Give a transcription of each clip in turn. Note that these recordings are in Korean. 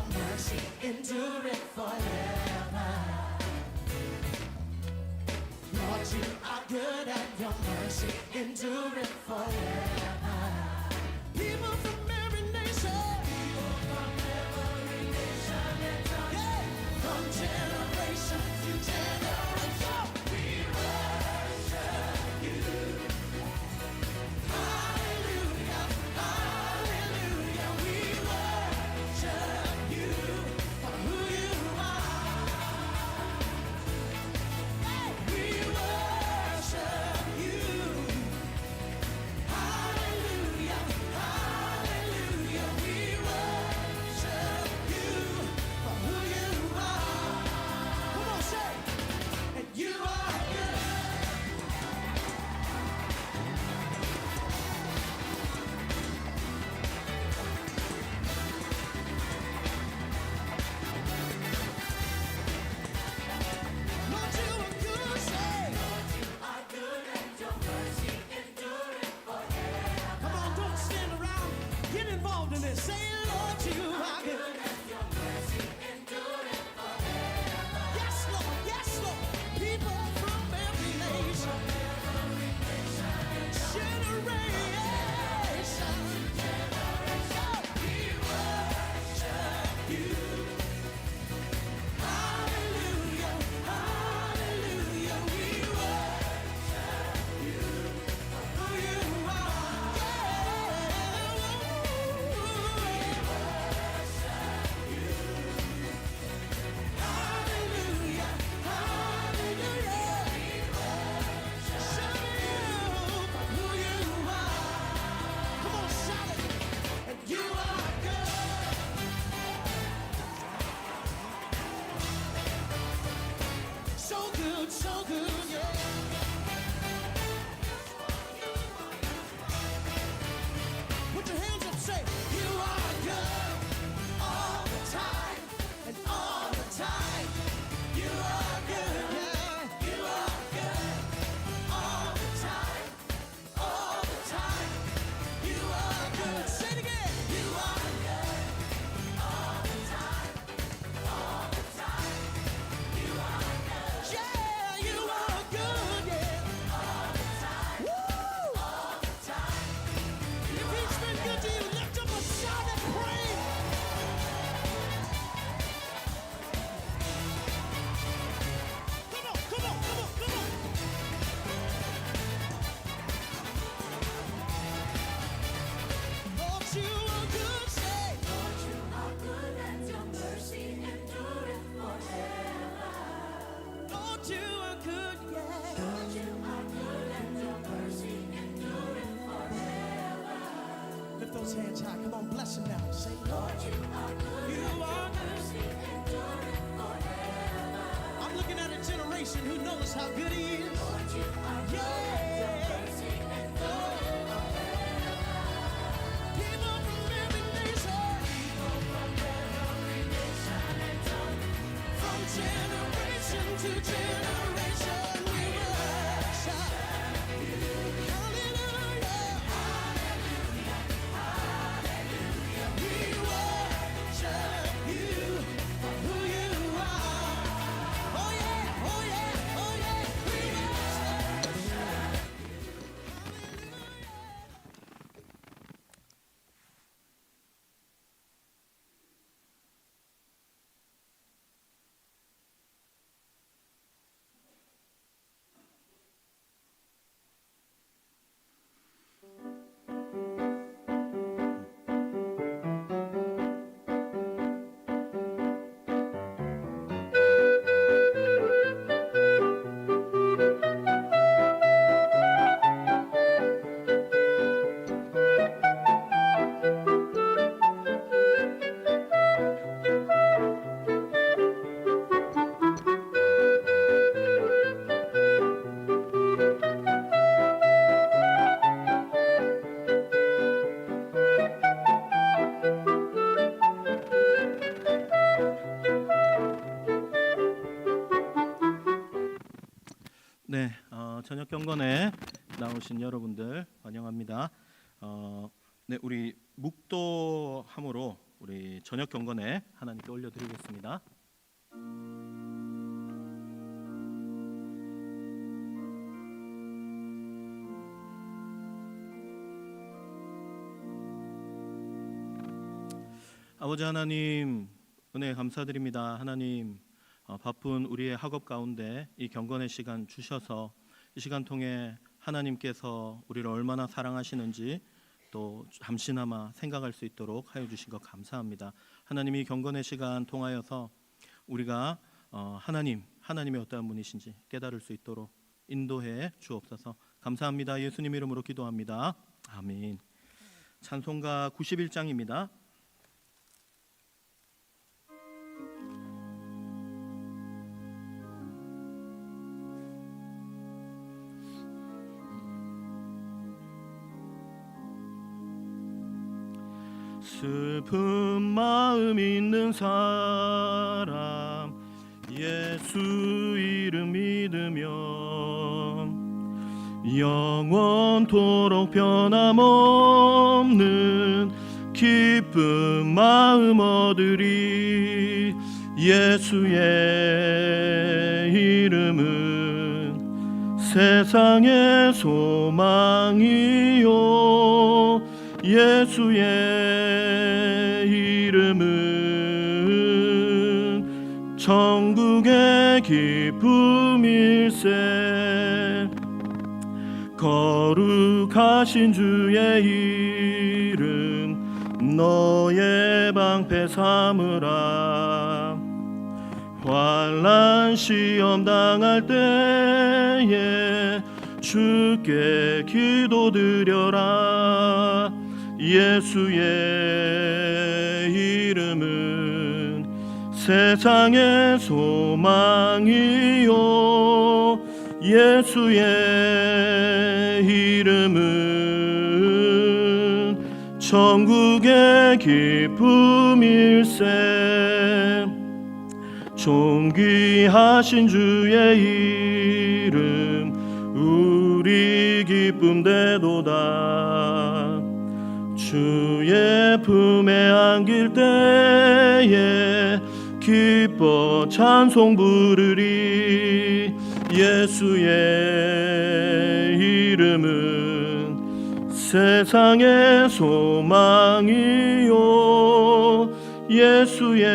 your mercy endureth forever. Lord, you are good and your mercy endureth forever. People from every nation, and tongue, yeah, from generation to generation, we worship you. Hallelujah, hallelujah, we worship you for who you are. We worship you. Hallelujah, hallelujah, we worship you for who you are. Come on, say, and you are good. Lord, you are good, say. Lord, you are good and your mercy endureth forever. Come on, don't stand around. Get involved in this. Say, Lord, you are good and your mercy endureth forever. Yes, Lord, yes, Lord. People from every nation, generation, we worship you. Hallelujah, hallelujah, we worship you for who you are. We worship you. Hallelujah, hallelujah, we worship you for who you are. Come on, shout it. And you are good. So good, yeah. Put your hands up, say, you are good all the time, and all the time. You are good, yeah. You are good all the time, all the time. You are good. Say it again. You are good all the time, all the time. You are good. Yeah, you are good, yeah. All the time. Woo! All the time. If he's been good to you, lift up a shout and praise. Come on, come on, come on, come on. Lord, you are good, say. Lord, you are good and your mercy endureth forever. Lord, you are good, yeah. Lord, you are good and your mercy endureth forever. Lift those hands high. Come on, bless him now. Say, Lord, you are good. You are good. Mercy endureth forever. I'm looking at a generation who knows how good he is. Lord, you are good. Yeah. Your mercy endureth forever. People from every nation. People from every nation and tongue. From generation to generation, we worship you. Hallelujah, hallelujah, hallelujah. We worship you for who you are. Oh yeah, oh yeah, oh yeah. We worship you. 네, 저녁 경건에 나오신 여러분들 환영합니다. 네, 우리 묵도함으로 우리 저녁 경건에 하나님께 올려드리겠습니다. 아버지 하나님, 은혜 감사드립니다. 하나님, 바쁜 우리의 학업 가운데 이 경건의 시간 주셔서 이 시간 통해 하나님께서 우리를 얼마나 사랑하시는지 또 잠시나마 생각할 수 있도록 하여 주신 것 감사합니다. 하나님, 이 경건의 시간 통하여서 우리가 하나님이 어떠한 분이신지 깨달을 수 있도록 인도해 주옵소서. 감사합니다. 예수님 이름으로 기도합니다. 아멘. 찬송가 91장입니다. 슬픈 마음 있는 사람 예수 이름 믿으면 영원토록 변함없는 기쁜 마음 얻으리. 예수의 이름은 세상의 소망이요 예수의 이름은 천국의 기쁨일세. 거룩하신 주의 이름 너의 방패 삼으라. 환난 시험 당할 때에 주께 기도드려라. 예수의 이름은 세상의 소망이요 예수의 이름은 천국의 기쁨일세. 존귀하신 주의 이름 우리 기쁨 되도다. 주의 품에 안길 때에 기뻐 찬송 부르리. 예수의 이름은 세상의 소망이요 예수의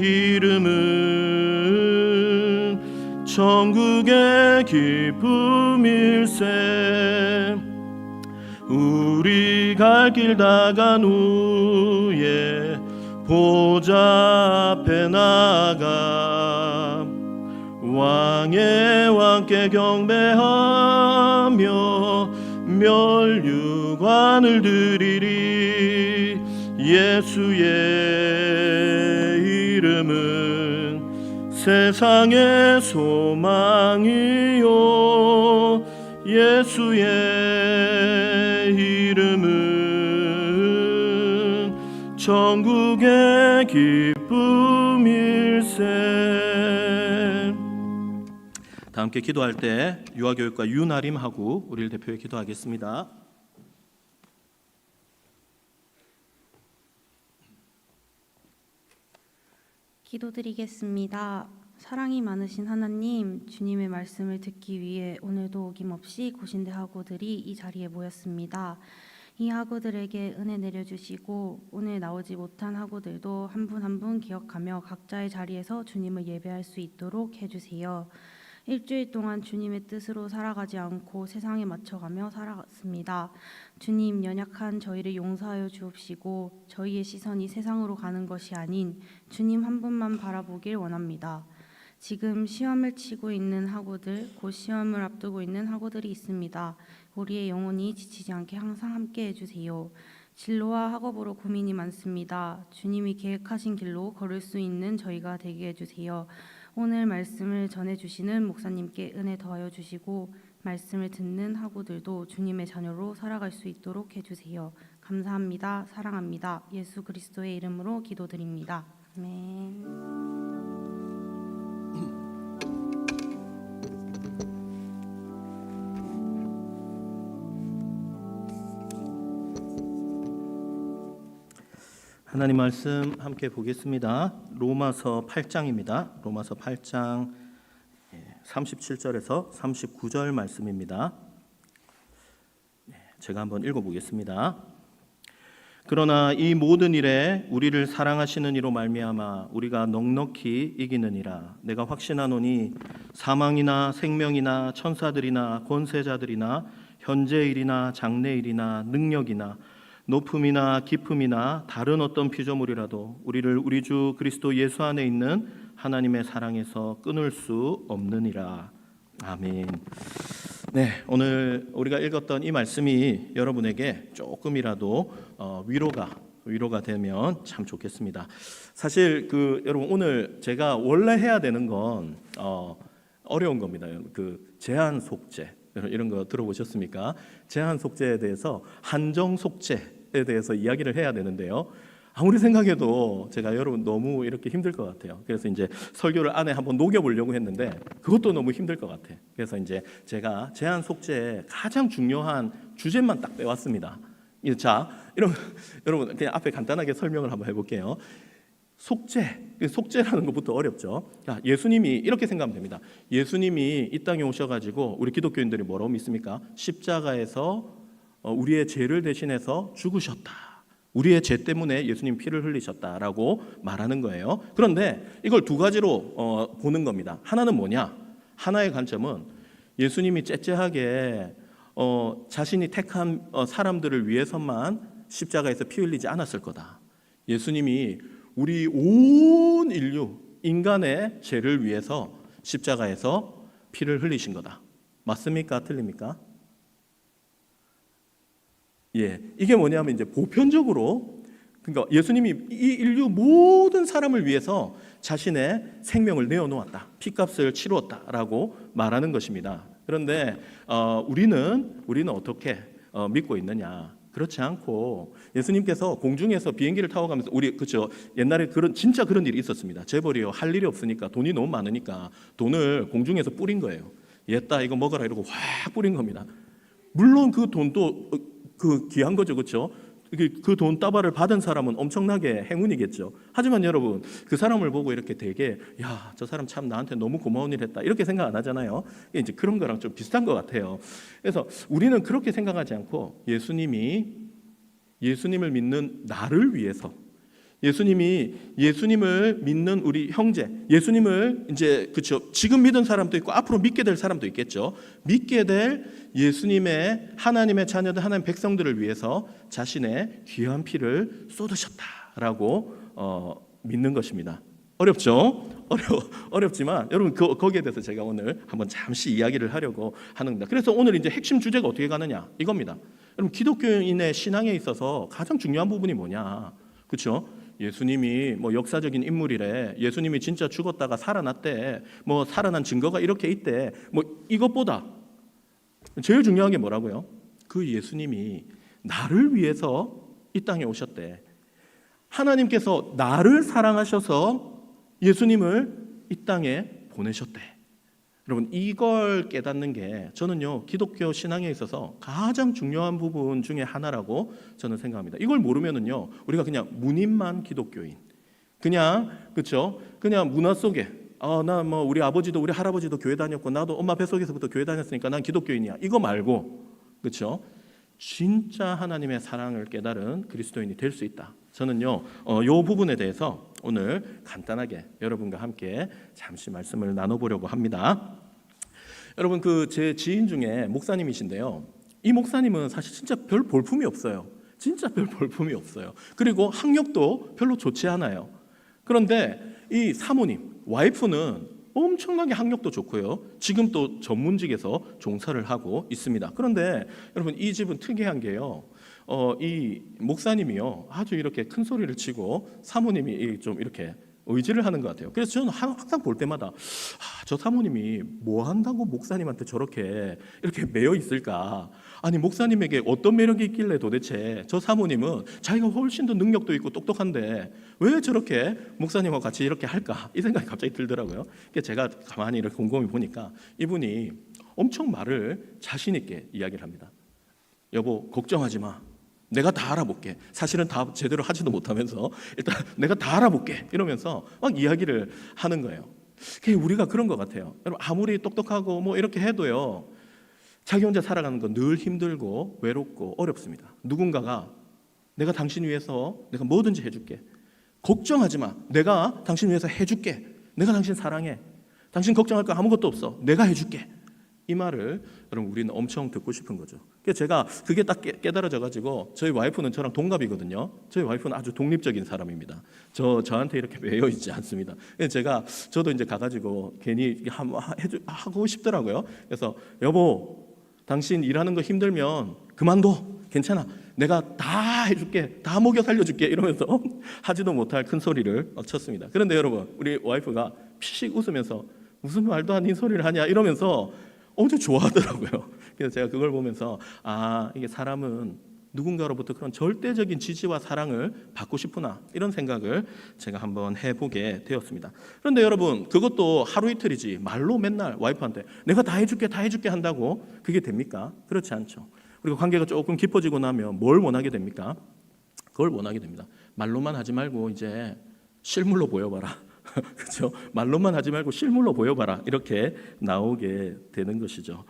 이름은 천국의 기쁨일세. 우리 갈 길 다 간 후에 보좌 앞에 나가 왕의 왕께 경배하며 멸류관을 드리리. 예수의 이름은 세상의 소망이요 예수의 이름은 천국의 기쁨일세. 다 함께 기도할 때 유아교육과 유나림하고 우리를 대표해 기도하겠습니다. 기도드리겠습니다. 사랑이 많으신 하나님, 주님의 말씀을 듣기 위해 오늘도 어김없이 고신대 학우들이 이 자리에 모였습니다. 이 학우들에게 은혜 내려주시고 오늘 나오지 못한 학우들도 한 분 한 분 기억하며 각자의 자리에서 주님을 예배할 수 있도록 해주세요. 일주일 동안 주님의 뜻으로 살아가지 않고 세상에 맞춰가며 살아갔습니다. 주님, 연약한 저희를 용서하여 주옵시고 저희의 시선이 세상으로 가는 것이 아닌 주님 한 분만 바라보길 원합니다. 지금 시험을 치고 있는 학우들, 곧 시험을 앞두고 있는 학우들이 있습니다. 우리의 영혼이 지치지 않게 항상 함께 해주세요. 진로와 학업으로 고민이 많습니다. 주님이 계획하신 길로 걸을 수 있는 저희가 되게 해주세요. 오늘 말씀을 전해주시는 목사님께 은혜 더하여 주시고 말씀을 듣는 학우들도 주님의 자녀로 살아갈 수 있도록 해주세요. 감사합니다. 사랑합니다. 예수 그리스도의 이름으로 기도드립니다. 아멘. 하나님 말씀 함께 보겠습니다. 로마서 8장입니다. 로마서 8장 37절에서 39절 말씀입니다. 제가 한번 읽어보겠습니다. 그러나 이 모든 일에 우리를 사랑하시는 이로 말미암아 우리가 넉넉히 이기느니라. 내가 확신하노니 사망이나 생명이나 천사들이나 권세자들이나 현재일이나 장래일이나 능력이나 높음이나 깊음이나 다른 어떤 피조물이라도 우리를 우리 주 그리스도 예수 안에 있는 하나님의 사랑에서 끊을 수 없느니라. 아멘. 네, 오늘 우리가 읽었던 이 말씀이 여러분에게 조금이라도 위로가 되면 참 좋겠습니다. 사실 여러분 오늘 제가 원래 해야 되는 건 어려운 겁니다. 제한 속죄 이런 거 들어보셨습니까? 제한 속죄에 대해서 한정 속죄에 대해서 이야기를 해야 되는데요. 아무리 생각해도 제가 여러분 너무 이렇게 힘들 것 같아요. 그래서 이제 설교를 안에 한번 녹여보려고 했는데 그것도 너무 힘들 것 같아요. 그래서 이제 제가 제한 속죄의 가장 중요한 주제만 딱 빼왔습니다. 자, 여러분 그냥 앞에 간단하게 설명을 한번 해볼게요. 속죄라는 것부터 어렵죠. 자, 예수님이 이렇게 생각하면 됩니다. 예수님이 이 땅에 오셔가지고 우리 기독교인들이 뭐라고 믿습니까? 십자가에서 우리의 죄를 대신해서 죽으셨다. 우리의 죄 때문에 예수님 피를 흘리셨다라고 말하는 거예요. 그런데 이걸 두 가지로 보는 겁니다. 하나는 뭐냐? 하나의 관점은 예수님이 째째하게 자신이 택한 사람들을 위해서만 십자가에서 피 흘리지 않았을 거다. 예수님이 우리 온 인류, 인간의 죄를 위해서 십자가에서 피를 흘리신 거다. 맞습니까? 틀립니까? 예, 이게 뭐냐면 이제 보편적으로 그러니까 예수님이 이 인류 모든 사람을 위해서 자신의 생명을 내어놓았다, 피값을 치루었다라고 말하는 것입니다. 그런데 우리는 어떻게 믿고 있느냐? 그렇지 않고 예수님께서 공중에서 비행기를 타고 가면서 그렇죠? 옛날에 진짜 그런 일이 있었습니다. 재벌이요, 할 일이 없으니까 돈이 너무 많으니까 돈을 공중에서 뿌린 거예요. 얘따 이거 먹어라 이러고 확 뿌린 겁니다. 물론 그 돈도 귀한 거죠, 그렇죠? 그 돈 따발을 받은 사람은 엄청나게 행운이겠죠. 하지만 여러분 그 사람을 보고 이렇게 되게 저 사람 참 나한테 너무 고마운 일 했다 이렇게 생각 안 하잖아요. 이제 그런 거랑 좀 비슷한 것 같아요. 그래서 우리는 그렇게 생각하지 않고 예수님을 믿는 나를 위해서 예수님을 믿는 우리 형제, 예수님을 이제 그렇죠. 지금 믿은 사람도 있고 앞으로 믿게 될 사람도 있겠죠. 믿게 될 예수님의 하나님의 자녀들, 하나님 백성들을 위해서 자신의 귀한 피를 쏟으셨다라고 믿는 것입니다. 어렵죠? 어렵지만 여러분 거기에 대해서 제가 오늘 한번 잠시 이야기를 하려고 하는 겁니다. 그래서 오늘 이제 핵심 주제가 어떻게 가느냐 이겁니다. 여러분 기독교인의 신앙에 있어서 가장 중요한 부분이 뭐냐, 그렇죠? 예수님이 역사적인 인물이래, 예수님이 진짜 죽었다가 살아났대, 살아난 증거가 이렇게 있대, 이것보다 제일 중요한 게 뭐라고요? 그 예수님이 나를 위해서 이 땅에 오셨대. 하나님께서 나를 사랑하셔서 예수님을 이 땅에 보내셨대. 여러분 이걸 깨닫는 게 저는요 기독교 신앙에 있어서 가장 중요한 부분 중에 하나라고 저는 생각합니다. 이걸 모르면은요 우리가 그냥 문인만 기독교인, 그냥 그렇죠? 그냥 문화 속에 나 우리 아버지도 우리 할아버지도 교회 다녔고 나도 엄마 뱃속에서부터 교회 다녔으니까 난 기독교인이야 이거 말고, 그렇죠? 진짜 하나님의 사랑을 깨달은 그리스도인이 될 수 있다. 저는요 이 부분에 대해서 오늘 간단하게 여러분과 함께 잠시 말씀을 나눠보려고 합니다. 여러분 제 지인 중에 목사님이신데요. 이 목사님은 사실 진짜 별 볼품이 없어요. 진짜 별 볼품이 없어요. 그리고 학력도 별로 좋지 않아요. 그런데 이 사모님, 와이프는 엄청나게 학력도 좋고요. 지금 또 전문직에서 종사를 하고 있습니다. 그런데 여러분 이 집은 특이한 게요. 이 목사님이요 아주 이렇게 큰 소리를 치고 사모님이 좀 이렇게 의지를 하는 것 같아요. 그래서 저는 항상 볼 때마다 저 사모님이 뭐 한다고 목사님한테 저렇게 이렇게 매여 있을까? 아니 목사님에게 어떤 매력이 있길래 도대체 저 사모님은 자기가 훨씬 더 능력도 있고 똑똑한데 왜 저렇게 목사님하고 같이 이렇게 할까? 이 생각이 갑자기 들더라고요. 그래서 제가 가만히 이렇게 곰곰이 보니까 이분이 엄청 말을 자신 있게 이야기를 합니다. 여보 걱정하지 마. 내가 다 알아볼게. 사실은 다 제대로 하지도 못하면서 일단 내가 다 알아볼게 이러면서 막 이야기를 하는 거예요. 우리가 그런 것 같아요. 여러분 아무리 똑똑하고 뭐 이렇게 해도요, 자기 혼자 살아가는 건 늘 힘들고 외롭고 어렵습니다. 누군가가 내가 당신 위해서 내가 뭐든지 해줄게. 걱정하지 마. 내가 당신 위해서 해줄게. 내가 당신 사랑해. 당신 걱정할 거 아무것도 없어. 내가 해줄게. 이 말을 여러분 우리는 엄청 듣고 싶은 거죠. 그래서 제가 그게 딱 깨달아져 가지고, 저희 와이프는 저랑 동갑이거든요. 저희 와이프는 아주 독립적인 사람입니다. 저한테 이렇게 매여 있지 않습니다. 그래서 저도 이제 가가지고 괜히 하고 싶더라고요. 그래서 여보, 당신 일하는 거 힘들면 그만둬. 괜찮아. 내가 다 해줄게. 다 먹여 살려줄게. 이러면서 하지도 못할 큰 소리를 쳤습니다. 그런데 여러분, 우리 와이프가 피식 웃으면서 무슨 말도 아닌 소리를 하냐 이러면서 엄청 좋아하더라고요. 그래서 제가 그걸 보면서 이게 사람은 누군가로부터 그런 절대적인 지지와 사랑을 받고 싶구나, 이런 생각을 제가 한번 해보게 되었습니다. 그런데 여러분, 그것도 하루 이틀이지 말로 맨날 와이프한테 내가 다 해줄게 다 해줄게 한다고 그게 됩니까? 그렇지 않죠. 그리고 관계가 조금 깊어지고 나면 뭘 원하게 됩니까? 그걸 원하게 됩니다. 말로만 하지 말고 이제 실물로 보여봐라. 그렇죠? 말로만 하지 말고 실물로 보여봐라. 이렇게 나오게 되는 것이죠.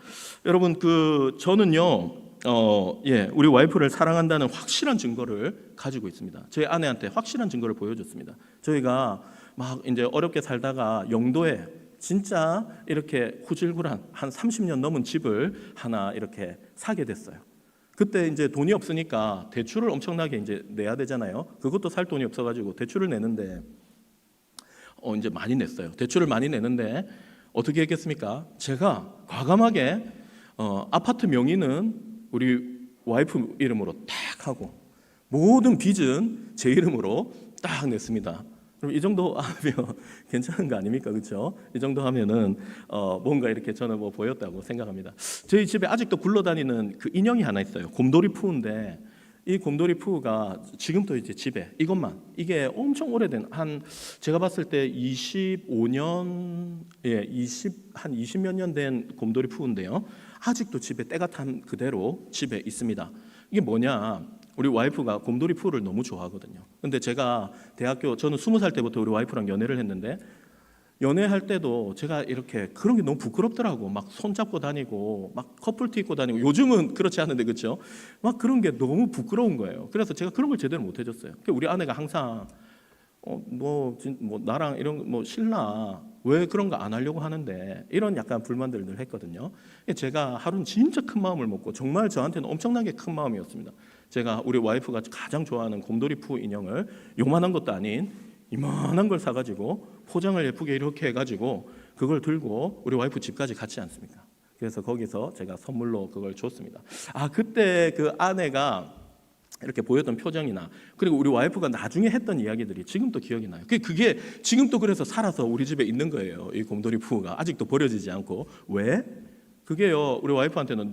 여러분, 저는요, 우리 와이프를 사랑한다는 확실한 증거를 가지고 있습니다. 저희 아내한테 확실한 증거를 보여줬습니다. 저희가 막 이제 어렵게 살다가 영도에 진짜 이렇게 후질구란 한 30년 넘은 집을 하나 이렇게 사게 됐어요. 그때 이제 돈이 없으니까 대출을 엄청나게 이제 내야 되잖아요. 그것도 살 돈이 없어가지고 대출을 내는데 이제 많이 냈어요. 대출을 많이 내는데 어떻게 했겠습니까? 제가 과감하게 아파트 명의는 우리 와이프 이름으로 딱 하고 모든 빚은 제 이름으로 딱 냈습니다. 그럼 이 정도 하면 괜찮은 거 아닙니까? 그렇죠? 이 정도 하면은 뭔가 이렇게 저는 뭐 보였다고 생각합니다. 저희 집에 아직도 굴러다니는 그 인형이 하나 있어요. 곰돌이 푸우인데, 이 곰돌이 푸우가 지금도 이제 집에 이게 엄청 오래된, 제가 봤을 때 25년, 한 20몇 년 된 곰돌이 푸우인데요. 아직도 집에 때가 탄 그대로 집에 있습니다. 이게 뭐냐? 우리 와이프가 곰돌이 푸우를 너무 좋아하거든요. 근데 제가 저는 20살 때부터 우리 와이프랑 연애를 했는데, 연애할 때도 제가 이렇게 그런 게 너무 부끄럽더라고. 막 손잡고 다니고 막 커플티 입고 다니고. 요즘은 그렇지 않은데, 그렇죠? 막 그런 게 너무 부끄러운 거예요. 그래서 제가 그런 걸 제대로 못 해줬어요. 우리 아내가 항상 뭐 나랑 이런 뭐 신나 왜 그런 거 안 하려고 하는데, 이런 약간 불만들을 늘 했거든요. 제가 하루는 진짜 큰 마음을 먹고, 정말 저한테는 엄청나게 큰 마음이었습니다. 제가 우리 와이프가 가장 좋아하는 곰돌이 푸 인형을 요만한 것도 아닌 이만한 걸 사가지고 포장을 예쁘게 이렇게 해가지고 그걸 들고 우리 와이프 집까지 갔지 않습니까? 그래서 거기서 제가 선물로 그걸 줬습니다. 그때 그 아내가 이렇게 보였던 표정이나, 그리고 우리 와이프가 나중에 했던 이야기들이 지금도 기억이 나요. 그게 지금도 그래서 살아서 우리 집에 있는 거예요. 이 곰돌이 푸우가 아직도 버려지지 않고. 왜? 그게요, 우리 와이프한테는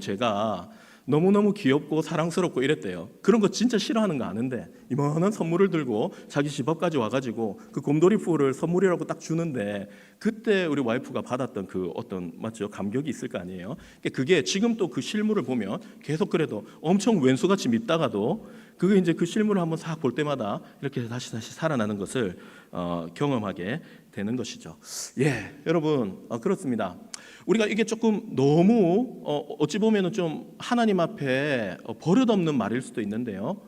제가 너무너무 귀엽고 사랑스럽고 이랬대요. 그런 거 진짜 싫어하는 거 아는데 이만한 선물을 들고 자기 집 앞까지 와가지고 그 곰돌이 푸를 선물이라고 딱 주는데, 그때 우리 와이프가 받았던 그 어떤 감격이 있을 거 아니에요. 그게 지금 또 그 실물을 보면 계속 그래도 엄청 왼수같이 밉다가도 그게 이제 그 실물을 한번 싹 볼 때마다 이렇게 다시 살아나는 것을 경험하게 되는 것이죠. 여러분, 그렇습니다. 우리가 이게 조금 너무 어찌 보면은 좀 하나님 앞에 버릇없는 말일 수도 있는데요.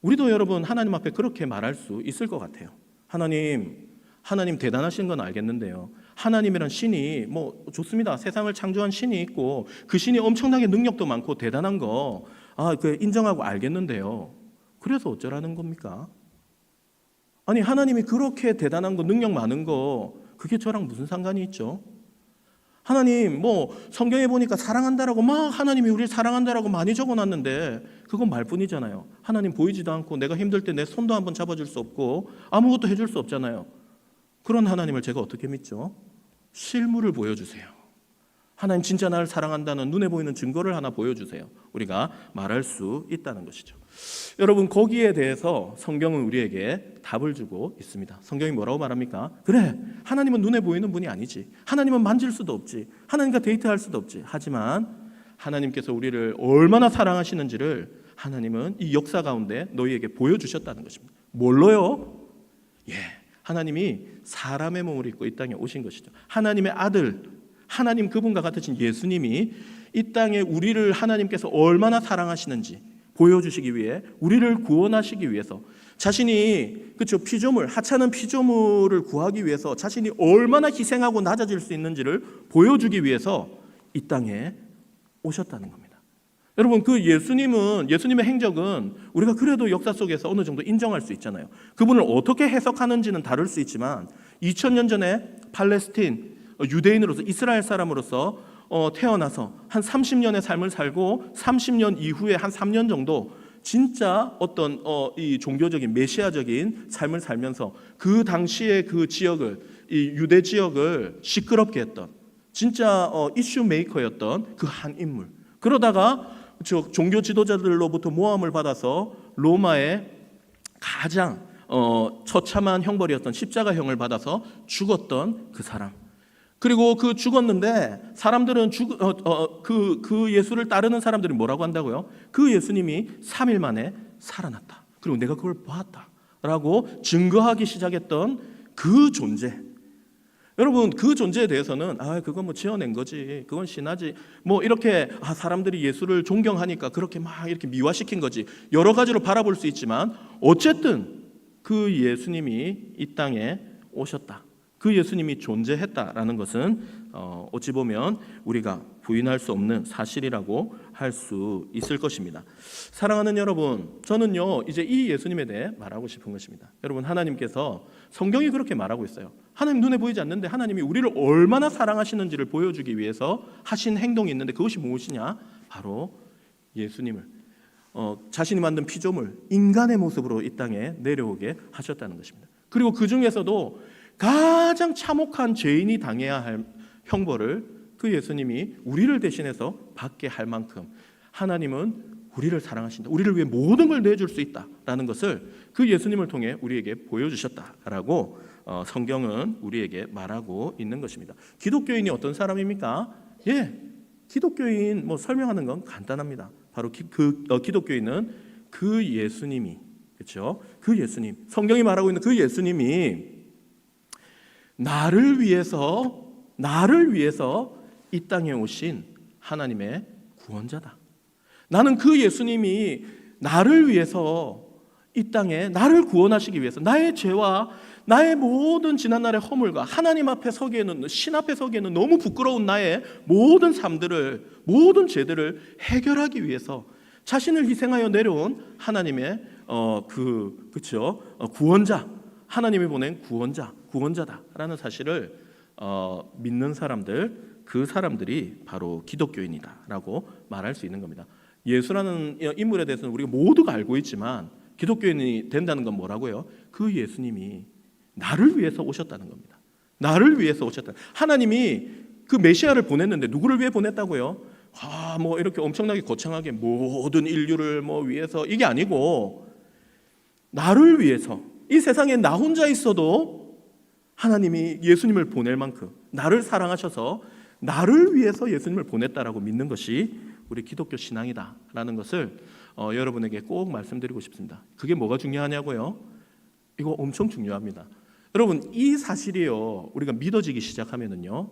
우리도 여러분 하나님 앞에 그렇게 말할 수 있을 것 같아요. 하나님 대단하신 건 알겠는데요. 하나님이란 신이 좋습니다. 세상을 창조한 신이 있고 그 신이 엄청나게 능력도 많고 대단한 거 그 인정하고 알겠는데요. 그래서 어쩌라는 겁니까? 아니, 하나님이 그렇게 대단한 거, 능력 많은 거, 그게 저랑 무슨 상관이 있죠? 하나님 성경에 보니까 사랑한다라고 막 하나님이 우리를 사랑한다라고 많이 적어놨는데 그건 말뿐이잖아요. 하나님 보이지도 않고 내가 힘들 때 내 손도 한번 잡아줄 수 없고 아무것도 해줄 수 없잖아요. 그런 하나님을 제가 어떻게 믿죠? 실물을 보여주세요. 하나님 진짜 나를 사랑한다는 눈에 보이는 증거를 하나 보여주세요. 우리가 말할 수 있다는 것이죠. 여러분, 거기에 대해서 성경은 우리에게 답을 주고 있습니다. 성경이 뭐라고 말합니까? 그래, 하나님은 눈에 보이는 분이 아니지. 하나님은 만질 수도 없지. 하나님과 데이트할 수도 없지. 하지만 하나님께서 우리를 얼마나 사랑하시는지를 하나님은 이 역사 가운데 너희에게 보여주셨다는 것입니다. 뭘로요? 하나님이 사람의 몸을 입고 이 땅에 오신 것이죠. 하나님의 아들, 하나님 그분과 같으신 예수님이 이 땅에 우리를 하나님께서 얼마나 사랑하시는지 보여주시기 위해, 우리를 구원하시기 위해서 자신이 피조물, 하찮은 피조물을 구하기 위해서 자신이 얼마나 희생하고 낮아질 수 있는지를 보여주기 위해서 이 땅에 오셨다는 겁니다. 여러분, 그 예수님의 행적은 우리가 그래도 역사 속에서 어느 정도 인정할 수 있잖아요. 그분을 어떻게 해석하는지는 다를 수 있지만 2000년 전에 팔레스틴 유대인으로서, 이스라엘 사람으로서 태어나서 한 30년의 삶을 살고 30년 이후에 한 3년 정도 진짜 어떤 이 종교적인 메시아적인 삶을 살면서 그 당시에 그 지역을, 이 유대 지역을 시끄럽게 했던 진짜 이슈 메이커였던 그 한 인물. 그러다가 종교 지도자들로부터 모함을 받아서 로마의 가장 처참한 형벌이었던 십자가형을 받아서 죽었던 그 사람. 그리고 그 죽었는데 사람들은 그 예수를 따르는 사람들이 뭐라고 한다고요? 그 예수님이 3일 만에 살아났다. 그리고 내가 그걸 보았다라고 증거하기 시작했던 그 존재. 여러분, 그 존재에 대해서는 그건 뭐 지어낸 거지, 그건 신화지, 뭐 이렇게 사람들이 예수를 존경하니까 그렇게 막 이렇게 미화시킨 거지, 여러 가지로 바라볼 수 있지만 어쨌든 그 예수님이 이 땅에 오셨다, 그 예수님이 존재했다라는 것은 어찌 보면 우리가 부인할 수 없는 사실이라고 할 수 있을 것입니다. 사랑하는 여러분, 저는요 이제 이 예수님에 대해 말하고 싶은 것입니다. 여러분, 하나님께서 성경이 그렇게 말하고 있어요. 하나님 눈에 보이지 않는데 하나님이 우리를 얼마나 사랑하시는지를 보여주기 위해서 하신 행동이 있는데 그것이 무엇이냐? 바로 예수님을 자신이 만든 피조물, 인간의 모습으로 이 땅에 내려오게 하셨다는 것입니다. 그리고 그 중에서도 가장 참혹한 죄인이 당해야 할 형벌을 그 예수님이 우리를 대신해서 받게 할 만큼 하나님은 우리를 사랑하신다, 우리를 위해 모든 걸 내줄 수 있다라는 것을 그 예수님을 통해 우리에게 보여주셨다라고 성경은 우리에게 말하고 있는 것입니다. 기독교인이 어떤 사람입니까? 기독교인 설명하는 건 간단합니다. 바로 기독교인은 그 예수님이, 그렇죠? 그 예수님, 성경이 말하고 있는 그 예수님이 나를 위해서 이 땅에 오신 하나님의 구원자다. 나는 그 예수님이 나를 위해서 이 땅에 나를 구원하시기 위해서 나의 죄와 나의 모든 지난날의 허물과 하나님 앞에 서기에는, 신 앞에 서기에는 너무 부끄러운 나의 모든 삶들을, 모든 죄들을 해결하기 위해서 자신을 희생하여 내려온 하나님의 구원자, 하나님이 보낸 구원자다라는 사실을 믿는 사람들, 그 사람들이 바로 기독교인이다라고 말할 수 있는 겁니다. 예수라는 인물에 대해서는 우리가 모두가 알고 있지만 기독교인이 된다는 건 뭐라고요? 그 예수님이 나를 위해서 오셨다는 겁니다. 나를 위해서 오셨다. 하나님이 그 메시아를 보냈는데 누구를 위해 보냈다고요? 이렇게 엄청나게 거창하게 모든 인류를 위해서, 이게 아니고 나를 위해서, 이 세상에 나 혼자 있어도 하나님이 예수님을 보낼 만큼 나를 사랑하셔서 나를 위해서 예수님을 보냈다라고 믿는 것이 우리 기독교 신앙이다라는 것을 여러분에게 꼭 말씀드리고 싶습니다. 그게 뭐가 중요하냐고요? 이거 엄청 중요합니다. 여러분, 이 사실이요, 우리가 믿어지기 시작하면은요,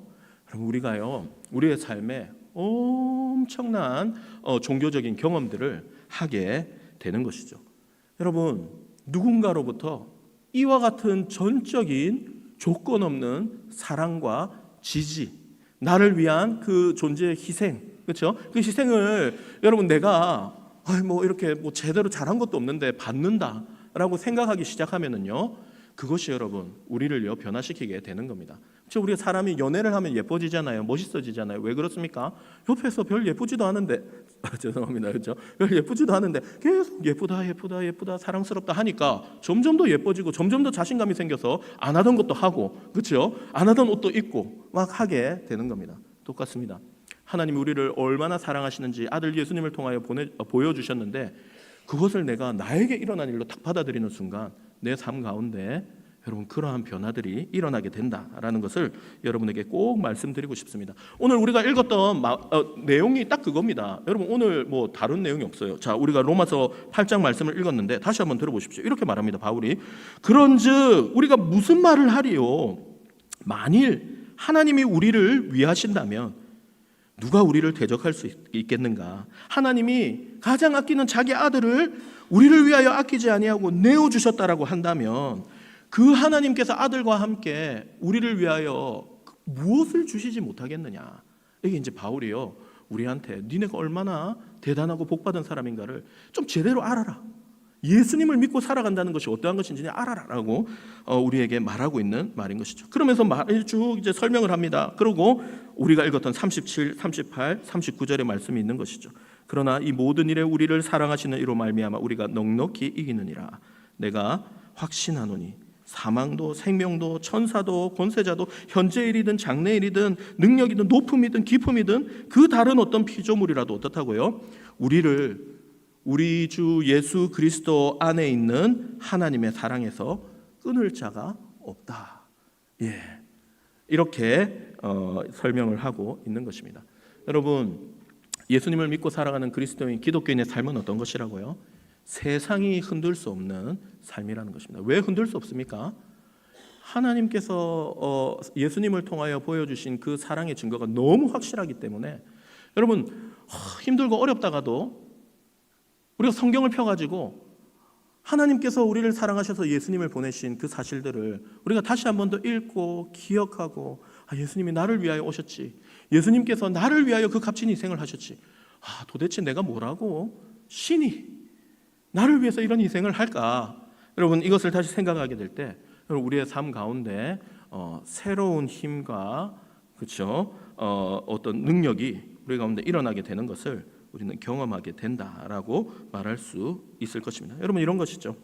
여러분, 우리가요 우리의 삶에 엄청난 종교적인 경험들을 하게 되는 것이죠. 여러분, 누군가로부터 이와 같은 전적인 조건 없는 사랑과 지지, 나를 위한 그 존재의 희생, 그렇죠? 그 희생을 여러분 내가 이렇게 제대로 잘한 것도 없는데 받는다라고 생각하기 시작하면은요, 그것이 여러분 우리를요 변화시키게 되는 겁니다. 그렇죠? 우리가 사람이 연애를 하면 예뻐지잖아요, 멋있어지잖아요. 왜 그렇습니까? 옆에서 별 예쁘지도 않은데 죄송합니다, 그렇죠? 별 예쁘지도 않은데 계속 예쁘다 사랑스럽다 하니까 점점 더 예뻐지고 점점 더 자신감이 생겨서 안 하던 것도 하고, 그렇죠? 안 하던 옷도 입고 막 하게 되는 겁니다. 똑같습니다. 하나님이 우리를 얼마나 사랑하시는지 아들 예수님을 통하여 보여주셨는데 그것을 내가 나에게 일어난 일로 딱 받아들이는 순간 내 삶 가운데 여러분 그러한 변화들이 일어나게 된다라는 것을 여러분에게 꼭 말씀드리고 싶습니다. 오늘 우리가 읽었던 내용이 딱 그겁니다. 여러분 오늘 뭐 다른 내용이 없어요. 자, 우리가 로마서 8장 말씀을 읽었는데 다시 한번 들어보십시오. 이렇게 말합니다. 바울이 그런즉 우리가 무슨 말을 하리요? 만일 하나님이 우리를 위하신다면 누가 우리를 대적할 수 있겠는가? 하나님이 가장 아끼는 자기 아들을 우리를 위하여 아끼지 아니하고 내어주셨다라고 한다면 그 하나님께서 아들과 함께 우리를 위하여 무엇을 주시지 못하겠느냐? 이게 이제 바울이요 우리한테 니네가 얼마나 대단하고 복받은 사람인가를 좀 제대로 알아라. 예수님을 믿고 살아간다는 것이 어떠한 것인지 알아라라고 우리에게 말하고 있는 말인 것이죠. 그러면서 쭉 이제 설명을 합니다. 그리고 우리가 읽었던 37, 38, 39절의 말씀이 있는 것이죠. 그러나 이 모든 일에 우리를 사랑하시는 이로 말미암아 우리가 넉넉히 이기느니라. 내가 확신하노니 사망도 생명도 천사도 권세자도 현재일이든 장래일이든 능력이든 높음이든 깊음이든 그 다른 어떤 피조물이라도 어떻다고요? 우리를 우리 주 예수 그리스도 안에 있는 하나님의 사랑에서 끊을 자가 없다. 예, 이렇게 설명을 하고 있는 것입니다. 여러분 예수님을 믿고 살아가는 그리스도인 기독교인의 삶은 어떤 것이라고요? 세상이 흔들 수 없는 삶이라는 것입니다. 왜 흔들 수 없습니까? 하나님께서 예수님을 통하여 보여주신 그 사랑의 증거가 너무 확실하기 때문에 여러분 힘들고 어렵다가도 우리가 성경을 펴가지고 하나님께서 우리를 사랑하셔서 예수님을 보내신 그 사실들을 우리가 다시 한 번 더 읽고 기억하고 예수님이 나를 위하여 오셨지, 예수님께서 나를 위하여 그 값진 희생을 하셨지, 도대체 내가 뭐라고 신이 나를 위해서 이런 희생을 할까? 여러분 이것을 다시 생각하게 될 때 우리의 삶 가운데 새로운 힘과 그렇죠? 어떤 능력이 우리 가운데 일어나게 되는 것을 우리는 경험하게 된다라고 말할 수 있을 것입니다. 여러분 이런 것이죠.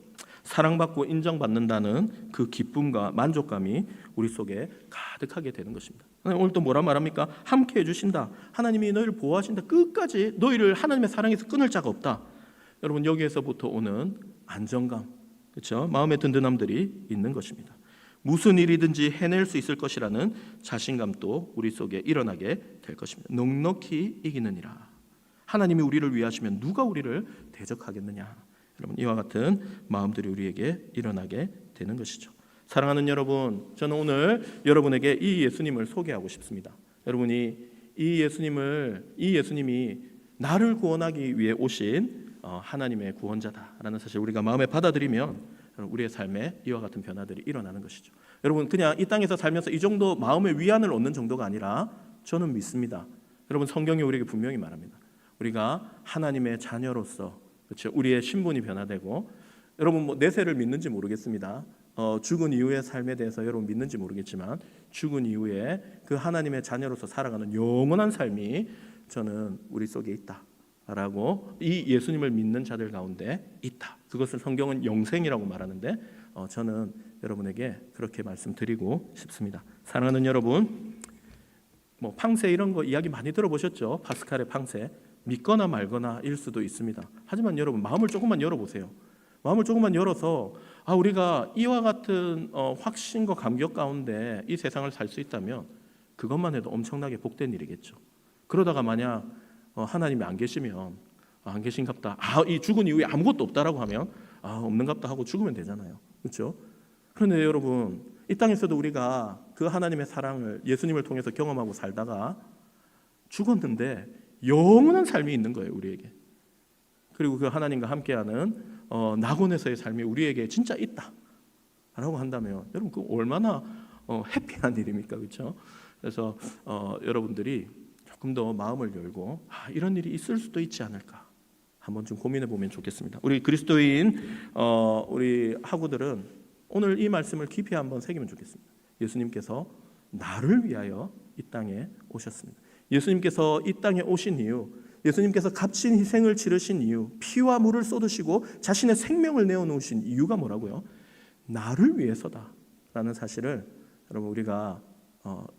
사랑받고 인정받는다는 그 기쁨과 만족감이 우리 속에 가득하게 되는 것입니다. 오늘 또 뭐라 말합니까? 함께 해주신다. 하나님이 너희를 보호하신다. 끝까지 너희를 하나님의 사랑에서 끊을 자가 없다. 여러분 여기에서부터 오는 안정감, 그렇죠? 마음의 든든함들이 있는 것입니다. 무슨 일이든지 해낼 수 있을 것이라는 자신감도 우리 속에 일어나게 될 것입니다. 넉넉히 이기느니라. 하나님이 우리를 위하시면 누가 우리를 대적하겠느냐? 여러분 이와 같은 마음들이 우리에게 일어나게 되는 것이죠. 사랑하는 여러분, 저는 오늘 여러분에게 이 예수님을 소개하고 싶습니다. 여러분이 이 예수님이 나를 구원하기 위해 오신 하나님의 구원자다라는 사실 우리가 마음에 받아들이면 우리의 삶에 이와 같은 변화들이 일어나는 것이죠. 여러분 그냥 이 땅에서 살면서 이 정도 마음의 위안을 얻는 정도가 아니라 저는 믿습니다. 여러분 성경이 우리에게 분명히 말합니다. 우리가 하나님의 자녀로서 그렇죠? 우리의 신분이 변화되고 여러분 뭐 내세를 믿는지 모르겠습니다. 죽은 이후의 삶에 대해서 여러분 믿는지 모르겠지만 죽은 이후에 그 하나님의 자녀로서 살아가는 영원한 삶이 저는 우리 속에 있다라고 이 예수님을 믿는 자들 가운데 있다. 그것을 성경은 영생이라고 말하는데 저는 여러분에게 그렇게 말씀드리고 싶습니다. 사랑하는 여러분, 뭐 팡세 이런 거 이야기 많이 들어보셨죠? 파스칼의 팡세. 믿거나 말거나 일 수도 있습니다. 하지만 여러분 마음을 조금만 열어보세요. 마음을 조금만 열어서 우리가 이와 같은 확신과 감격 가운데 이 세상을 살 수 있다면 그것만 해도 엄청나게 복된 일이겠죠. 그러다가 만약 하나님이 안 계시면 안 계신갑다. 이 죽은 이후에 아무것도 없다라고 하면 없는갑다 하고 죽으면 되잖아요. 그렇죠? 그런데 여러분 이 땅에서도 우리가 그 하나님의 사랑을 예수님을 통해서 경험하고 살다가 죽었는데 영원한 삶이 있는 거예요, 우리에게. 그리고 그 하나님과 함께하는 낙원에서의 삶이 우리에게 진짜 있다라고 한다면 여러분 그 얼마나 해피한 일입니까, 그렇죠? 그래서 여러분들이 조금 더 마음을 열고 이런 일이 있을 수도 있지 않을까 한번 좀 고민해 보면 좋겠습니다. 우리 그리스도인 우리 학우들은 오늘 이 말씀을 깊이 한번 새기면 좋겠습니다. 예수님께서 나를 위하여 이 땅에 오셨습니다. 예수님께서 이 땅에 오신 이유, 예수님께서 값진 희생을 치르신 이유, 피와 물을 쏟으시고 자신의 생명을 내어놓으신 이유가 뭐라고요? 나를 위해서다라는 사실을 여러분 우리가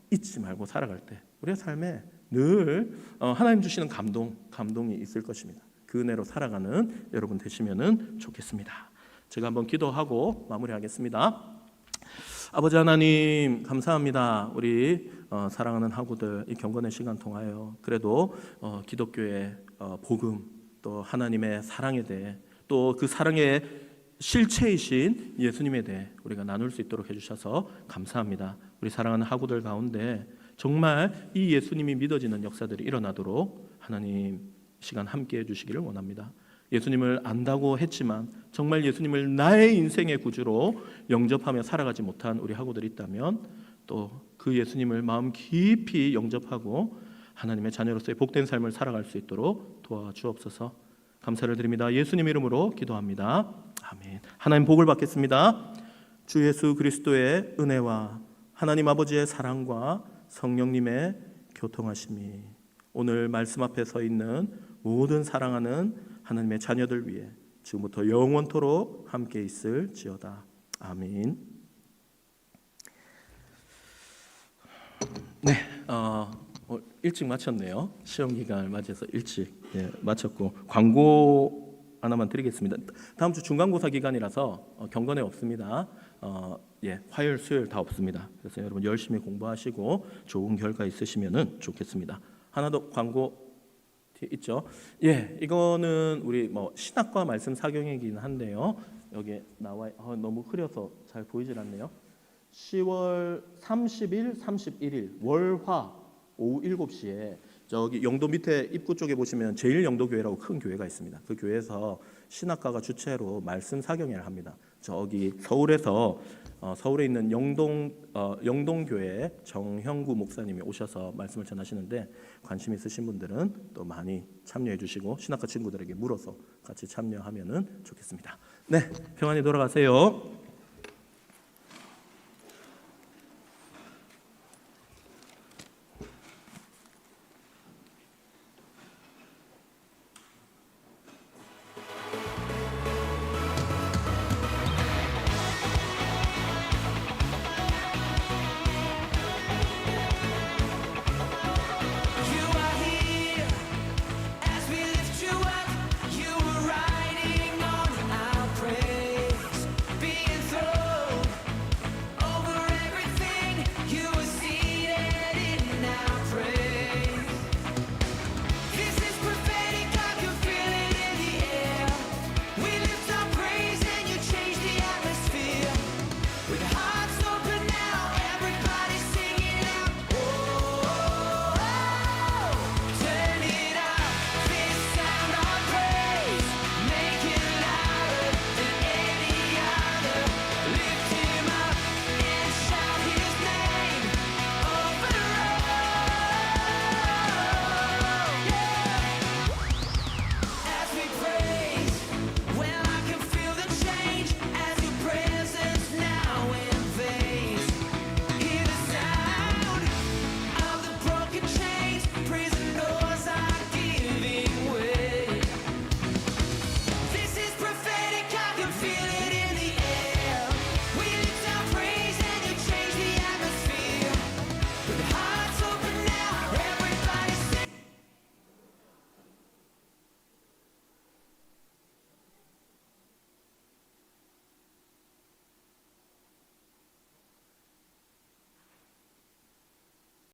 잊지 말고 살아갈 때 우리의 삶에 늘 하나님 주시는 감동이 있을 것입니다. 그 은혜로 살아가는 여러분 되시면 좋겠습니다. 제가 한번 기도하고 마무리하겠습니다. 아버지 하나님 감사합니다. 우리 사랑하는 학우들 이 경건의 시간 통하여 그래도 기독교의 복음 또 하나님의 사랑에 대해 또 그 사랑의 실체이신 예수님에 대해 우리가 나눌 수 있도록 해주셔서 감사합니다. 우리 사랑하는 학우들 가운데 정말 이 예수님이 믿어지는 역사들이 일어나도록 하나님 시간 함께 해주시기를 원합니다. 예수님을 안다고 했지만 정말 예수님을 나의 인생의 구주로 영접하며 살아가지 못한 우리 학우들이 있다면 또 그 예수님을 마음 깊이 영접하고 하나님의 자녀로서의 복된 삶을 살아갈 수 있도록 도와주옵소서. 감사를 드립니다. 예수님 이름으로 기도합니다. 아멘. 하나님 복을 받겠습니다. 주 예수 그리스도의 은혜와 하나님 아버지의 사랑과 성령님의 교통하심이 오늘 말씀 앞에 서 있는 모든 사랑하는 하나님의 자녀들 위해 지금부터 영원토록 함께 있을지어다. 아멘. 네, 일찍 마쳤네요. 시험 기간을 맞이해서 일찍 마쳤고 광고 하나만 드리겠습니다. 다음 주 중간고사 기간이라서 경건에 없습니다. 화요일, 수요일 다 없습니다. 그래서 여러분 열심히 공부하시고 좋은 결과 있으시면은 좋겠습니다. 하나 더 광고 있죠. 이거는 우리 신학과 말씀 사경이긴 한데요. 여기 나와 너무 흐려서 잘 보이질 않네요. 10월 30일, 31일 월화 오후 7시에 저기 영도 밑에 입구 쪽에 보시면 제1영도교회라고 큰 교회가 있습니다. 그 교회에서 신학과가 주최로 말씀 사경회를 합니다. 저기 서울에서 서울에 있는 영동교회 정형구 목사님이 오셔서 말씀을 전하시는데 관심 있으신 분들은 또 많이 참여해 주시고 신학과 친구들에게 물어서 같이 참여하면은 좋겠습니다. 네, 평안히 돌아가세요.